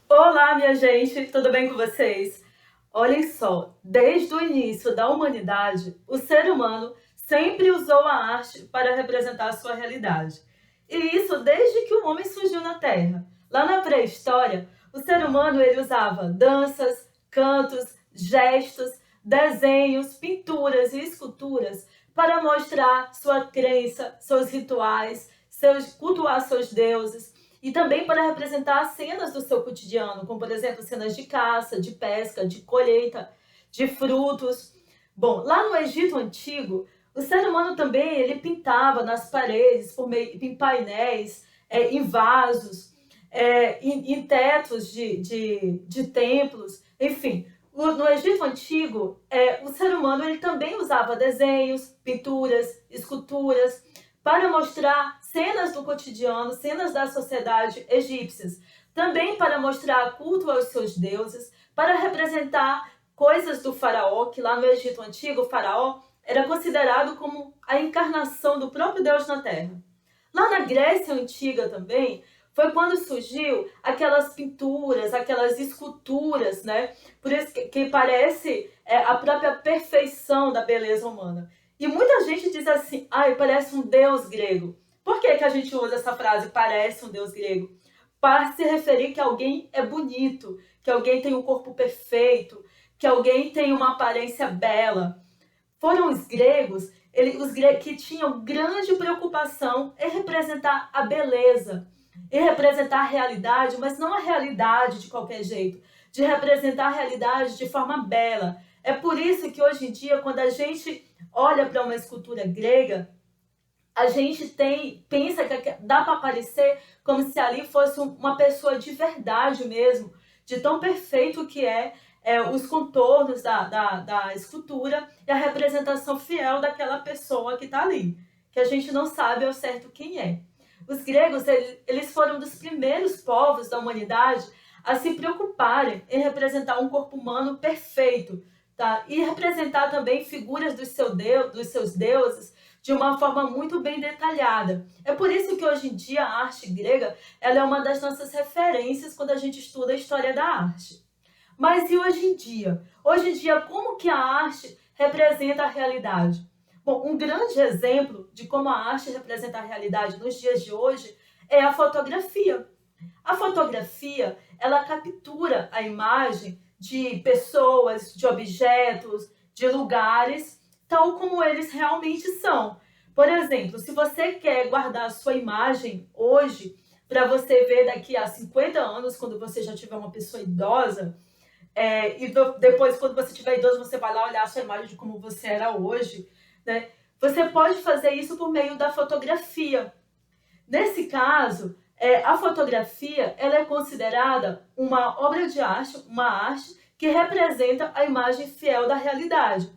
Olá, minha gente, tudo bem com vocês? Olhem só, desde o início da humanidade, o ser humano sempre usou a arte para representar a sua realidade. E isso desde que o homem surgiu na Terra. Lá na pré-história, o ser humano ele usava danças, cantos, gestos, desenhos, pinturas e esculturas para mostrar sua crença, seus rituais, cultuar seus deuses e também para representar cenas do seu cotidiano, como por exemplo cenas de caça, de pesca, de colheita, de frutos. Bom, lá no Egito Antigo, o ser humano também ele pintava nas paredes, por meio, em painéis, em vasos, em tetos de templos, enfim. No Egito Antigo, o ser humano ele também usava desenhos, pinturas, esculturas, para mostrar cenas do cotidiano, cenas da sociedade egípcias. Também para mostrar culto aos seus deuses, para representar coisas do faraó, que lá no Egito Antigo, o faraó era considerado como a encarnação do próprio Deus na Terra. Lá na Grécia Antiga também, foi quando surgiu aquelas pinturas, aquelas esculturas, né? Por isso que parece a própria perfeição da beleza humana. E muita gente diz assim, ai, parece um deus grego. Por que a gente usa essa frase, parece um deus grego? Para se referir que alguém é bonito, que alguém tem um corpo perfeito, que alguém tem uma aparência bela. Foram os gregos que tinham grande preocupação em representar a beleza, em representar a realidade, mas não a realidade de qualquer jeito, de representar a realidade de forma bela. É por isso que hoje em dia, quando a gente olha para uma escultura grega, a gente pensa que dá para parecer como se ali fosse uma pessoa de verdade mesmo, de tão perfeito que os contornos da escultura e a representação fiel daquela pessoa que está ali, que a gente não sabe ao certo quem é. Os gregos eles foram dos primeiros povos da humanidade a se preocuparem em representar um corpo humano perfeito, tá? E representar também figuras dos seus deuses de uma forma muito bem detalhada. É por isso que hoje em dia a arte grega ela é uma das nossas referências quando a gente estuda a história da arte. Mas e hoje em dia? Hoje em dia, como que a arte representa a realidade? Bom, um grande exemplo de como a arte representa a realidade nos dias de hoje é a fotografia. A fotografia, ela captura a imagem de pessoas, de objetos, de lugares, tal como eles realmente são. Por exemplo, se você quer guardar a sua imagem hoje, para você ver daqui a 50 anos, quando você já tiver uma pessoa idosa, e depois, quando você tiver idoso, você vai lá olhar a sua imagem de como você era hoje, né? Você pode fazer isso por meio da fotografia. Nesse caso, a fotografia ela é considerada uma obra de arte, uma arte que representa a imagem fiel da realidade.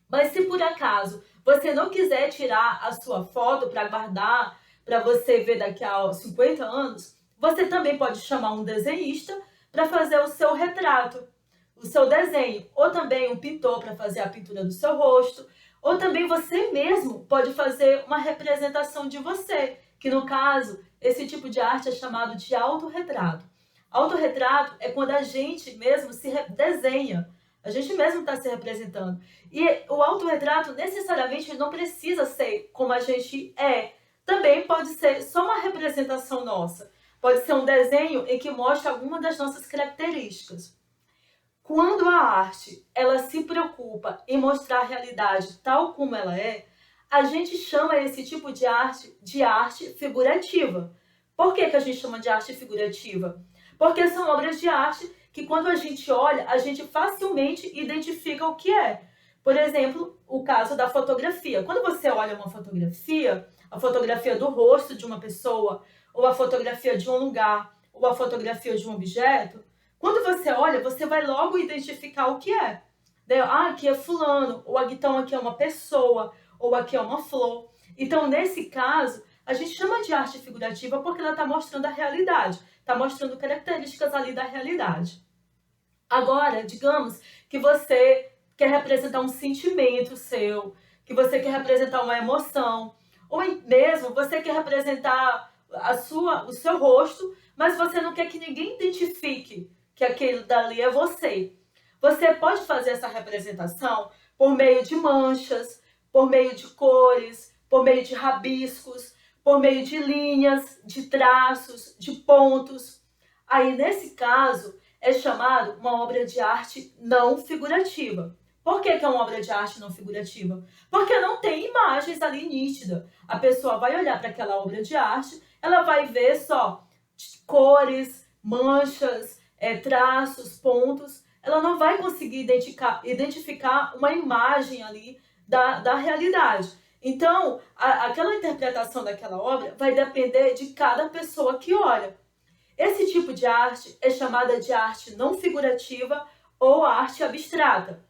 Mas se por acaso você não quiser tirar a sua foto para guardar, para você ver daqui a 50 anos, você também pode chamar um desenhista para fazer o seu retrato, o seu desenho, ou também um pintor para fazer a pintura do seu rosto, ou também você mesmo pode fazer uma representação de você, que no caso, esse tipo de arte é chamado de autorretrato. Autorretrato é quando a gente mesmo se desenha, a gente mesmo está se representando. E o autorretrato necessariamente não precisa ser como a gente é. Também pode ser só uma representação nossa. Pode ser um desenho em que mostra alguma das nossas características. Quando a arte ela se preocupa em mostrar a realidade tal como ela é, a gente chama esse tipo de arte figurativa. Por que a gente chama de arte figurativa? Porque são obras de arte que quando a gente olha, a gente facilmente identifica o que é. Por exemplo, o caso da fotografia. Quando você olha uma fotografia, a fotografia do rosto de uma pessoa, ou a fotografia de um lugar, ou a fotografia de um objeto, quando você olha, você vai logo identificar o que é. Ah, aqui é fulano, ou então aqui é uma pessoa, ou aqui é uma flor. Então, nesse caso, a gente chama de arte figurativa porque ela está mostrando a realidade, está mostrando características ali da realidade. Agora, digamos que você quer representar um sentimento seu, que você quer representar uma emoção, ou mesmo você quer representar o seu rosto, mas você não quer que ninguém identifique que aquele dali é você. Você pode fazer essa representação por meio de manchas, por meio de cores, por meio de rabiscos, por meio de linhas, de traços, de pontos. Aí, nesse caso, é chamado uma obra de arte não figurativa. Por que é uma obra de arte não figurativa? Porque não tem imagens ali nítidas. A pessoa vai olhar para aquela obra de arte, ela vai ver só cores, manchas, traços, pontos. Ela não vai conseguir identificar uma imagem ali da realidade. Então, aquela interpretação daquela obra vai depender de cada pessoa que olha. Esse tipo de arte é chamada de arte não figurativa ou arte abstrata.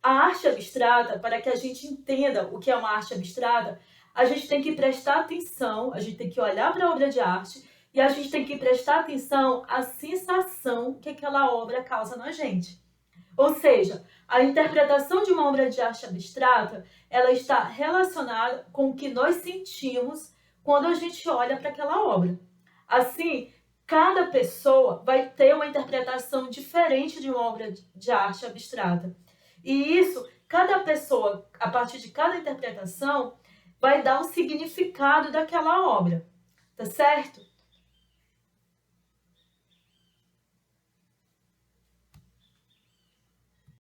A arte abstrata, para que a gente entenda o que é uma arte abstrata, a gente tem que prestar atenção, a gente tem que olhar para a obra de arte e a gente tem que prestar atenção à sensação que aquela obra causa na gente. Ou seja, a interpretação de uma obra de arte abstrata, ela está relacionada com o que nós sentimos quando a gente olha para aquela obra. Assim, cada pessoa vai ter uma interpretação diferente de uma obra de arte abstrata. E isso, cada pessoa, a partir de cada interpretação, vai dar um significado daquela obra, tá certo?